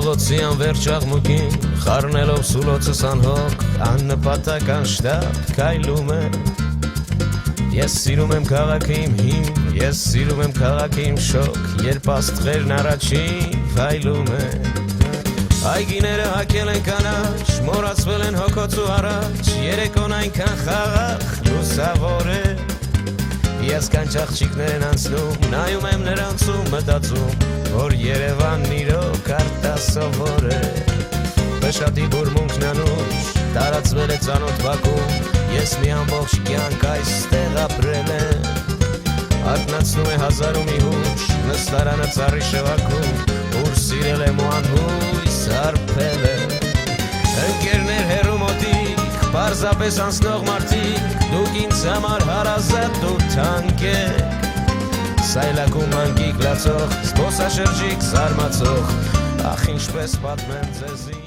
Փողոցի անվերջ աղմուկին խառնելով սուլոցս անհոգ աննպատակ անշտապ քայլում է Ես սիրում եմ քաղաքը իմ հին Ես սիրում եմ քաղաքը իմ շոկ Երբ աստղերն առաջին վայլում են Այգիները հագել են կանաչ Մոռացվել են հոգոցու առաջ Երեկոն այնքան խաղաղ լուսավոր է Ես կանչ աղջիկներ են անցնում Նայում եմ նրանց ու մտածում Որ Երևանն իրոք արտասովոր է Վշատի բուրմունքն անուշ Տարածվել է ծանոթ Բաքում Ես մի ամբողջ կյանք այստեղ ապրել եմ Արթնացնում է հազար ու մի հուշ Նստարանը ծառի շվաքում Ուր սիրել եմ ու անհույս հարբել եմ Ընկերներ հեռու մոտիկ Պարզապես անցնող մարդիկ Դուք ինձ համար հարազատ ու թանկ եք Սայլակում անկիկ լացող Զբոսաշրջիկ զարմացող Ախ ինչպես պատմեմ ձեզի